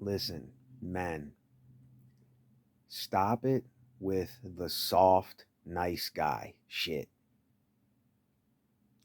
Listen, men, stop it with the soft, nice guy shit.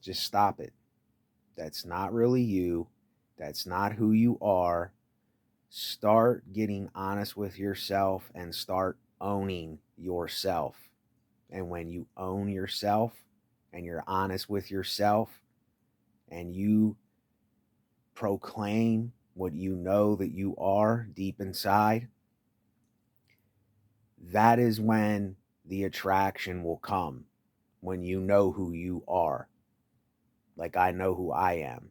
Just stop it. That's not really you. That's not who you are. Start getting honest with yourself and start owning yourself. And when you own yourself and you're honest with yourself and you proclaim what you know that you are deep inside, that is when the attraction will come. When you know who you are, like I know who I am.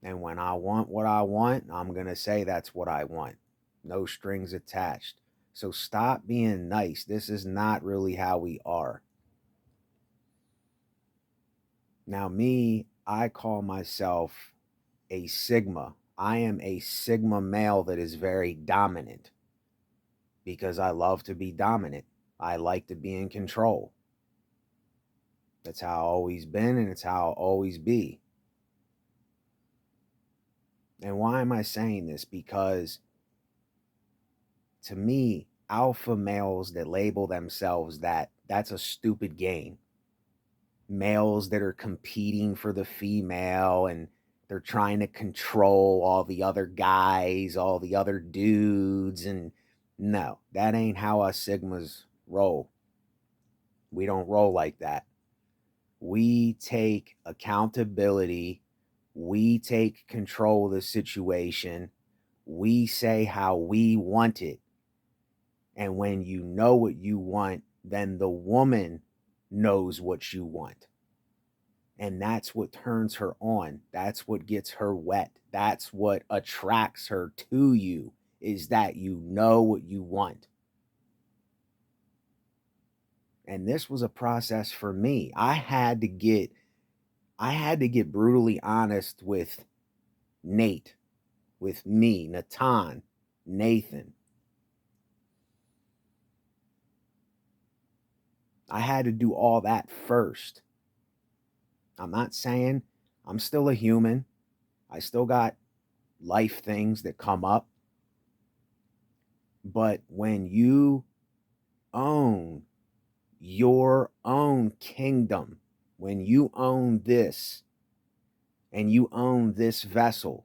And when I want what I want, I'm going to say that's what I want. No strings attached. So stop being nice. This is not really how we are. Now, me, I call myself a Sigma. I am a Sigma male that is very dominant because I love to be dominant. I like to be in control. That's how I've always been, and it's how I'll always be. And why am I saying this? Because to me, alpha males that label themselves that's a stupid game. Males that are competing for the female and they're trying to control all the other guys, all the other dudes. And no, that ain't how us Sigmas roll. We don't roll like that. We take accountability. We take control of the situation. We say how we want it. And when you know what you want, then the woman knows what you want. And that's what turns her on. That's what gets her wet. That's what attracts her to you, is that you know what you want. And this was a process for me. I had to get brutally honest with Nate, with me, NataN, Nathan. I had to do all that first. I'm not saying I'm still a human. I still got life things that come up. But when you own your own kingdom, when you own this and you own this vessel,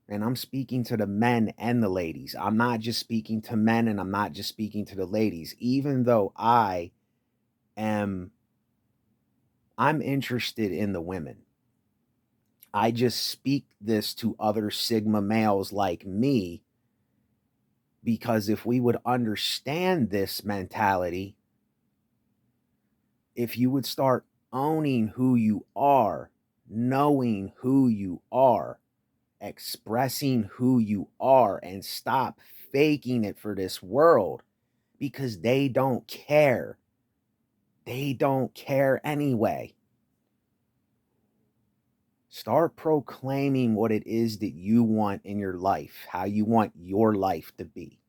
and I'm speaking to the men and the ladies. I'm not just speaking to men and I'm not just speaking to the ladies, even though I'm interested in the women. I just speak this to other Sigma males like me because if we would understand this mentality, if you would start owning who you are, knowing who you are, expressing who you are, and stop faking it for this world because they don't care. They don't care anyway. Start proclaiming what it is that you want in your life, how you want your life to be.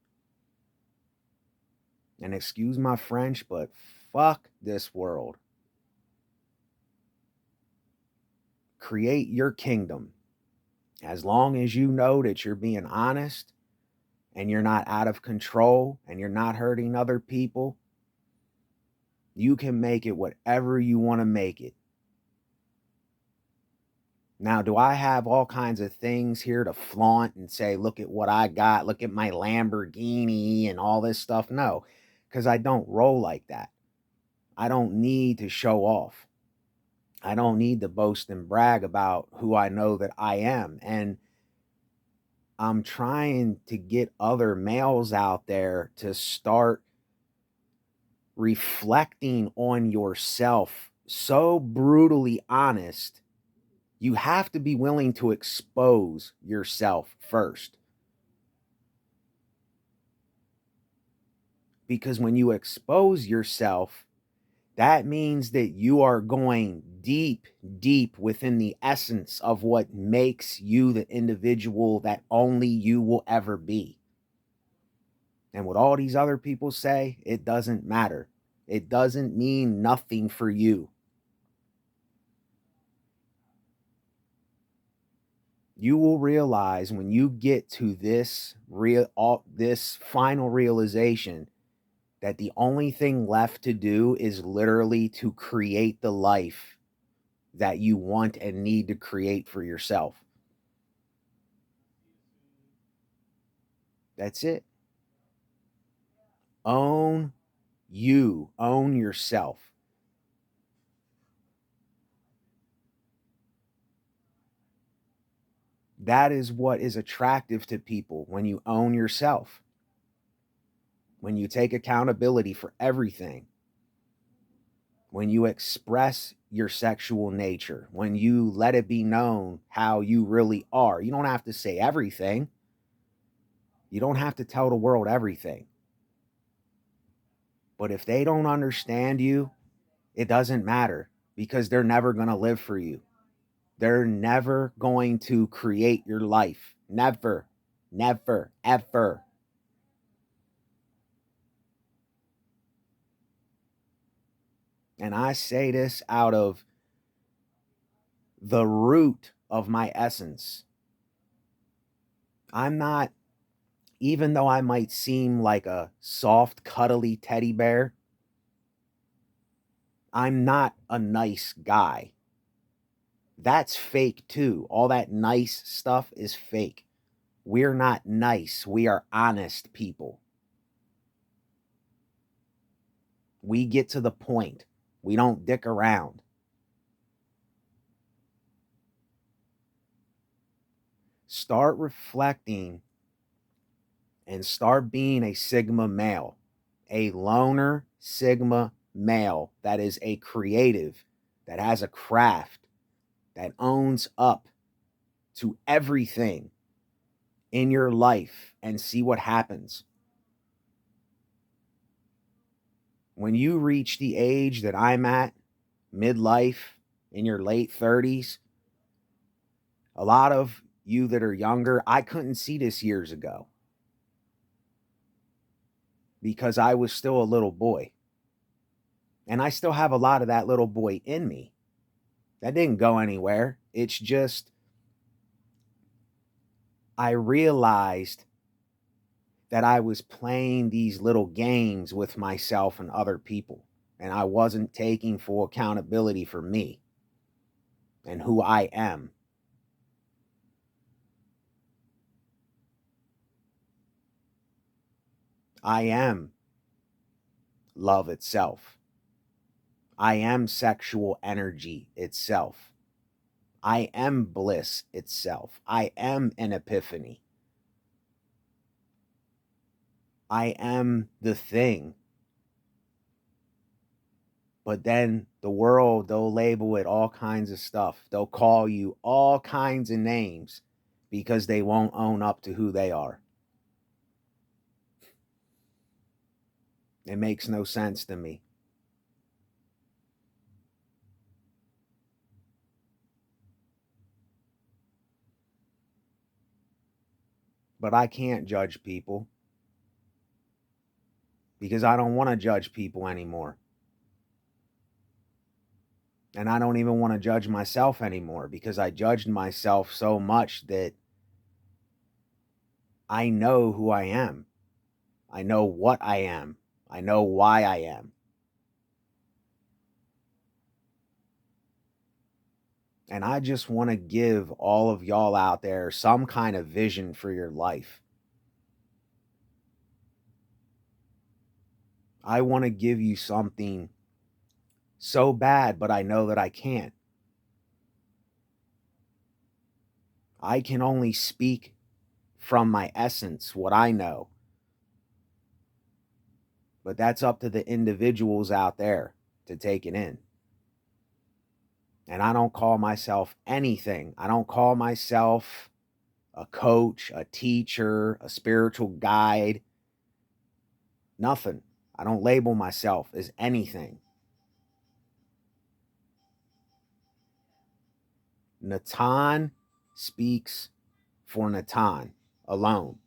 And excuse my French, but fuck this world. Create your kingdom. As long as you know that you're being honest and you're not out of control and you're not hurting other people, you can make it whatever you want to make it. Now, do I have all kinds of things here to flaunt and say, look at what I got, look at my Lamborghini and all this stuff? No, because I don't roll like that. I don't need to show off. I don't need to boast and brag about who I know that I am. And I'm trying to get other males out there to start reflecting on yourself so brutally honest. You have to be willing to expose yourself first. Because when you expose yourself, that means that you are going deep, deep within the essence of what makes you the individual that only you will ever be. And what all these other people say, it doesn't matter. It doesn't mean nothing for you. You will realize when you get to this final realization that the only thing left to do is literally to create the life that you want and need to create for yourself. That's it. Own you, own yourself. That is what is attractive to people when you own yourself, when you take accountability for everything, when you express your sexual nature, when you let it be known how you really are. You don't have to say everything, you don't have to tell the world everything. But if they don't understand you, it doesn't matter because they're never going to live for you. They're never going to create your life. Never, never, ever. And I say this out of the root of my essence. I'm not, even though I might seem like a soft, cuddly teddy bear, I'm not a nice guy. That's fake too. All that nice stuff is fake. We're not nice. We are honest people. We get to the point. We don't dick around. Start reflecting and start being a Sigma male, a loner Sigma male that is a creative, that has a craft, that owns up to everything in your life and see what happens. When you reach the age that I'm at, midlife, in your late 30s, a lot of you that are younger, I couldn't see this years ago because I was still a little boy. And I still have a lot of that little boy in me. That didn't go anywhere. It's just I realized that I was playing these little games with myself and other people, and I wasn't taking full accountability for me and who I am. I am love itself. I am sexual energy itself. I am bliss itself. I am an epiphany. I am the thing. But then the world, they'll label it all kinds of stuff. They'll call you all kinds of names because they won't own up to who they are. It makes no sense to me. But I can't judge people because I don't want to judge people anymore. And I don't even want to judge myself anymore because I judged myself so much that I know who I am. I know what I am. I know why I am. And I just want to give all of y'all out there some kind of vision for your life. I want to give you something so bad, but I know that I can't. I can only speak from my essence, what I know. But that's up to the individuals out there to take it in. And I don't call myself anything. I don't call myself a coach, a teacher, a spiritual guide, nothing. I don't label myself as anything. NataN speaks for NataN alone.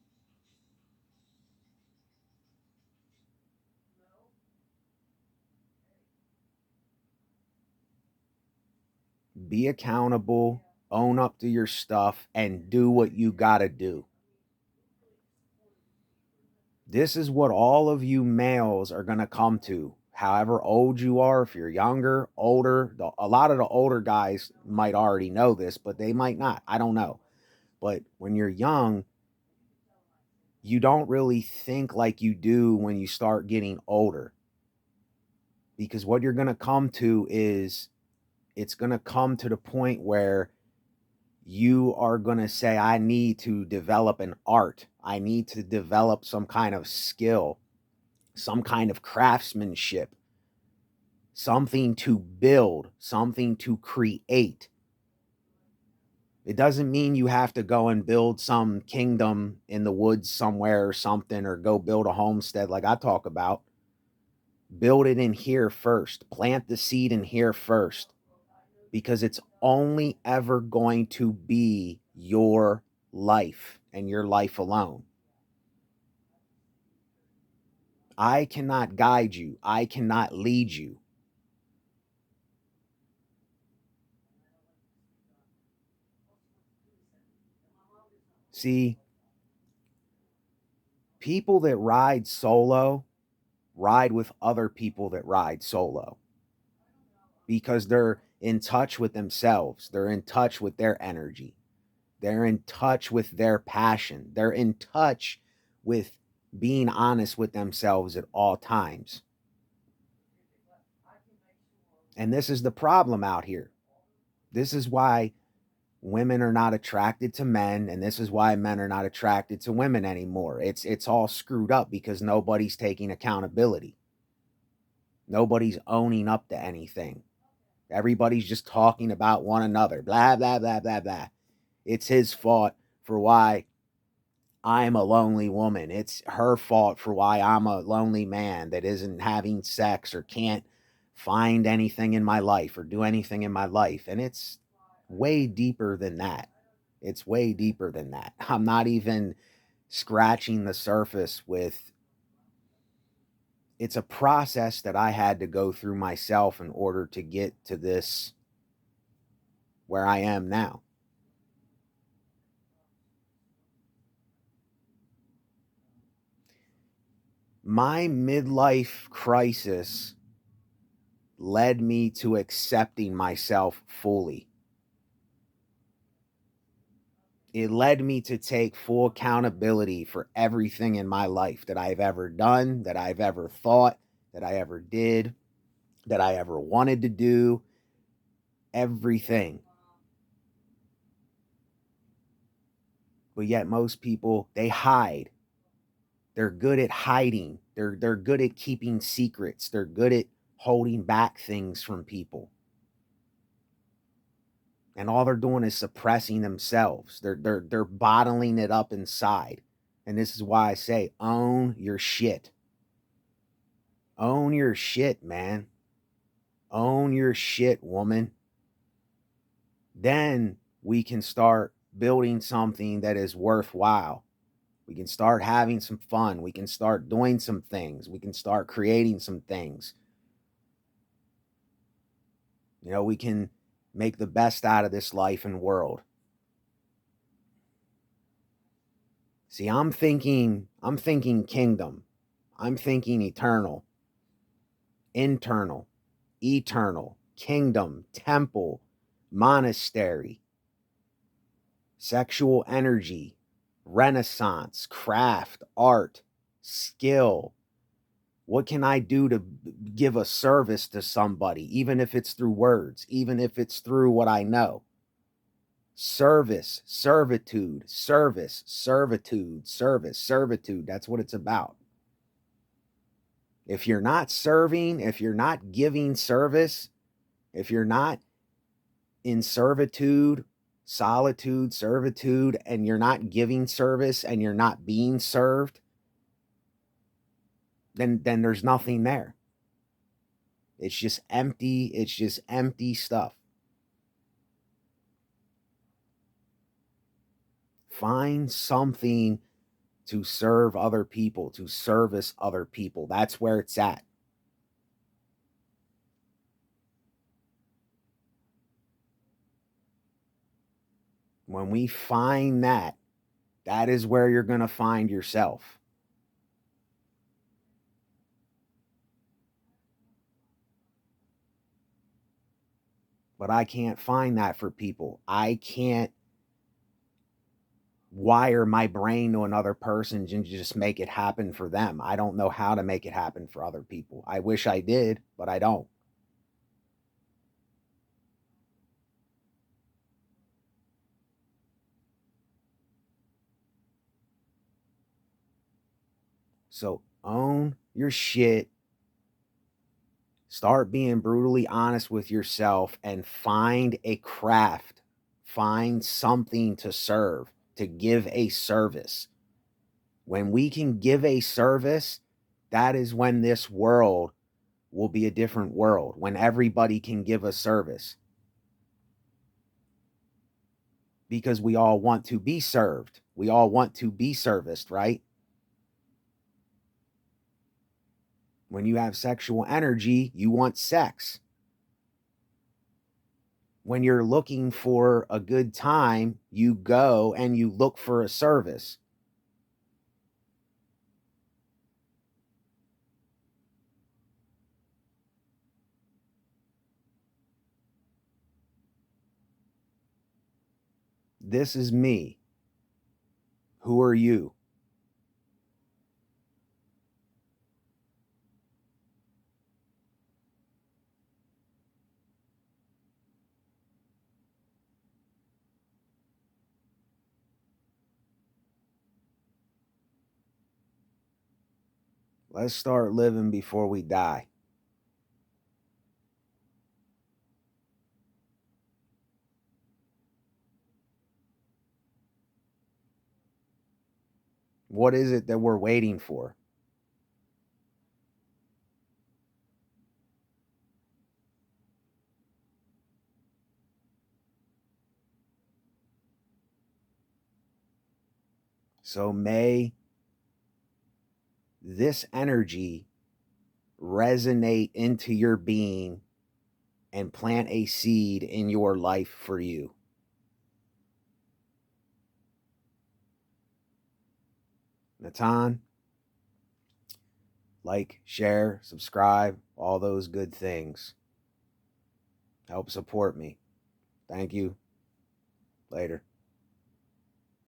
Be accountable, own up to your stuff, and do what you gotta do. This is what all of you males are going to come to, however old you are. If you're younger, older, a lot of the older guys might already know this, but they might not. I don't know. But when you're young, you don't really think like you do when you start getting older. Because what you're going to come to is, it's going to come to the point where you are going to say, I need to develop an art. I need to develop some kind of skill, some kind of craftsmanship, something to build, something to create. It doesn't mean you have to go and build some kingdom in the woods somewhere or something, or go build a homestead like I talk about. Build it in here first. Plant the seed in here first, because it's only ever going to be your life and your life alone. I cannot guide you. I cannot lead you. See, people that ride solo ride with other people that ride solo, because they're in touch with themselves. They're in touch with their energy. They're in touch with their passion. They're in touch with being honest with themselves at all times. And this is the problem out here. This is why women are not attracted to men, and this is why men are not attracted to women anymore. It's all screwed up because nobody's taking accountability. Nobody's owning up to anything. Everybody's just talking about one another. Blah, blah, blah, blah, blah. It's his fault for why I'm a lonely woman. It's her fault for why I'm a lonely man that isn't having sex or can't find anything in my life or do anything in my life. And it's way deeper than that. It's way deeper than that. I'm not even scratching the surface with. It's a process that I had to go through myself in order to get to this, where I am now. My midlife crisis led me to accepting myself fully. It led me to take full accountability for everything in my life that I've ever done, that I've ever thought, that I ever did, that I ever wanted to do, everything. But yet most people, they hide. They're good at hiding. They're good at keeping secrets. They're good at holding back things from people. And all they're doing is suppressing themselves. They're bottling it up inside. And this is why I say, own your shit. Own your shit, man. Own your shit, woman. Then we can start building something that is worthwhile. We can start having some fun. We can start doing some things. We can start creating some things. You know, we can make the best out of this life and world. See, I'm thinking kingdom. I'm thinking eternal, internal, eternal, kingdom, temple, monastery, sexual energy, renaissance, craft, art, skill. What can I do to give a service to somebody, even if it's through words, even if it's through what I know? Service, servitude, service, servitude, service, servitude. That's what it's about. If you're not serving, if you're not giving service, if you're not in servitude, solitude, servitude, and you're not giving service and you're not being served, then there's nothing there. It's just empty stuff. Find something to serve other people, to service other people. That's where it's at. When we find that, that is where you're going to find yourself. But I can't find that for people. I can't wire my brain to another person and just make it happen for them. I don't know how to make it happen for other people. I wish I did, but I don't. So own your shit. Start being brutally honest with yourself and find a craft. Find something to serve, to give a service. When we can give a service, that is when this world will be a different world, when everybody can give a service. Because we all want to be served. We all want to be serviced, right? When you have sexual energy, you want sex. When you're looking for a good time, you go and you look for a service. This is me. Who are you? Let's start living before we die. What is it that we're waiting for? So may this energy resonate into your being and plant a seed in your life for you. NataN, like, share, subscribe, all those good things. Help support me. Thank you. Later.